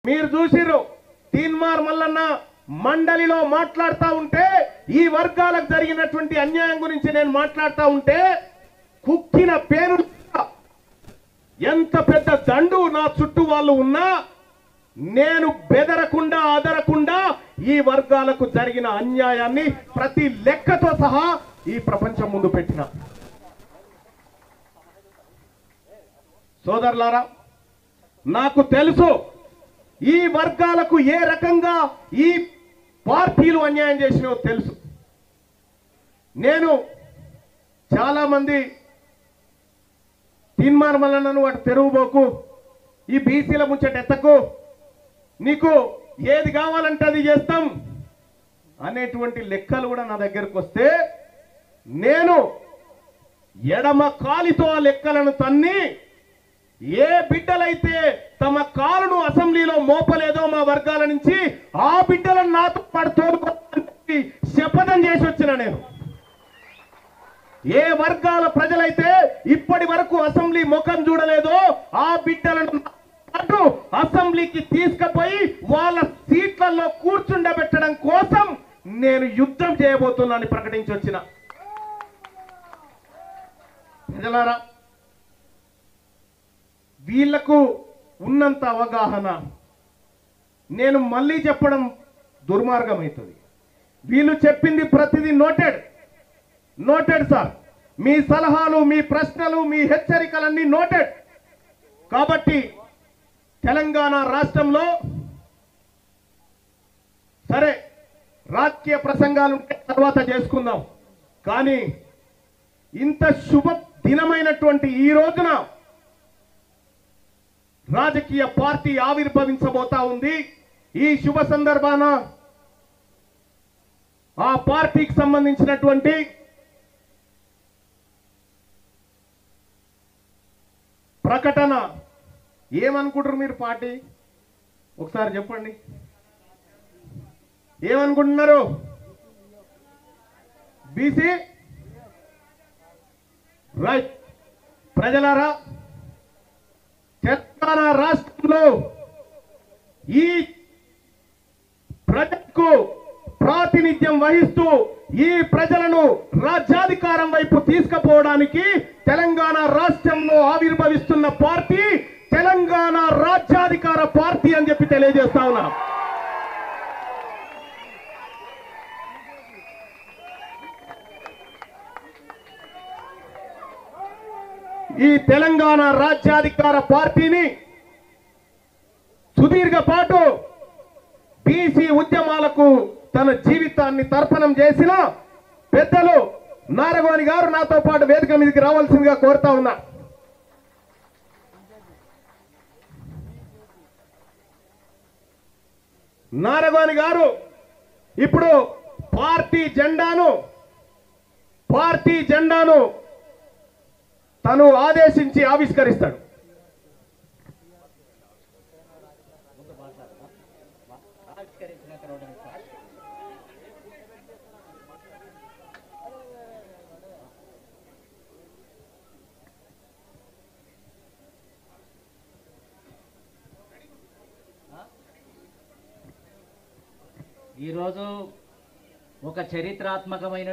మీరు చూసిర్రు తీన్మార్ మల్లన్న మండలిలో మాట్లాడుతూ ఉంటే ఈ వర్గాలకు జరిగినటువంటి అన్యాయం గురించి నేను మాట్లాడుతూ ఉంటే కుక్కిన పేరు ఎంత పెద్ద దండు నా చుట్టూ వాళ్ళు ఉన్నా నేను బెదరకుండా అదరకుండా ఈ వర్గాలకు జరిగిన అన్యాయాన్ని ప్రతి లెక్కతో సహా ఈ ప్రపంచం ముందు పెట్టిన సోదరులారా నాకు తెలుసు ఈ వర్గాలకు ఏ రకంగా ఈ పార్టీలు అన్యాయం చేసినో తెలుసు. నేను చాలా మంది తీన్మార్ మల్లన్నను వాటి తెరువుబోకు, ఈ బీసీల ముచ్చట ఎత్తకు, నీకు ఏది కావాలంటే అది చేస్తాం అనేటువంటి లెక్కలు కూడా నా దగ్గరకు వస్తే నేను ఎడమ కాలితో ఆ లెక్కలను తన్ని ఏ బిడ్డలైతే తమ కాలును అసెంబ్లీలో మోపలేదో మా వర్గాల నుంచి ఆ బిడ్డలను నాతో పాటు తోడుకోవాలని శపథం చేసి వచ్చిన నేను. ఏ వర్గాల ప్రజలైతే ఇప్పటి వరకు అసెంబ్లీ ముఖం చూడలేదో ఆ బిడ్డలను పాటు అసెంబ్లీకి తీసుకుపోయి వాళ్ళ సీట్లలో కూర్చుండబెట్టడం కోసం నేను యుద్ధం చేయబోతున్నానని ప్రకటించి వచ్చిన. ప్రజలారా, వీళ్లకు ఉన్నంత అవగాహన నేను మళ్ళీ చెప్పడం దుర్మార్గం అవుతుంది. వీళ్ళు చెప్పింది ప్రతిదీ నోటెడ్ సార్. మీ సలహాలు, మీ ప్రశ్నలు, మీ హెచ్చరికలన్నీ నోటెడ్. కాబట్టి తెలంగాణ రాష్ట్రంలో సరే రాజకీయ ప్రసంగాలు తర్వాత చేసుకుందాం, కానీ ఇంత శుభ దినమైనటువంటి ఈ రోజున రాజకీయ పార్టీ ఆవిర్భవించబోతా ఉంది. ఈ శుభ సందర్భాన ఆ పార్టీకి సంబంధించినటువంటి ప్రకటన ఏమనుకుంటారు మీరు? పార్టీ ఒకసారి చెప్పండి, ఏమనుకుంటున్నారు? BC right. ప్రజలారా, తెలంగాణ రాష్ట్రంలో ఈ ప్రజలకు ప్రాతినిధ్యం వహిస్తూ ఈ ప్రజలను రాజ్యాధికారం వైపు తీసుకుపోవడానికి తెలంగాణ రాష్ట్రంలో ఆవిర్భవిస్తున్న పార్టీ తెలంగాణ రాజ్యాధికార పార్టీ అని చెప్పి తెలియజేస్తా ఉన్నా. ఈ తెలంగాణ రాజ్యాధికార పార్టీని సుదీర్ఘపాటు బీసీ ఉద్యమాలకు తన జీవితాన్ని తర్పణం చేసిన పెద్దలు నారగోని గారు నాతో పాటు వేదిక మీదకి రావాల్సిందిగా కోరుతా ఉన్నా. నారగోని గారు ఇప్పుడు పార్టీ జెండాను తను ఆదేశించి ఆవిష్కరిస్తాడు. ఈరోజు ఒక చరిత్రాత్మకమైన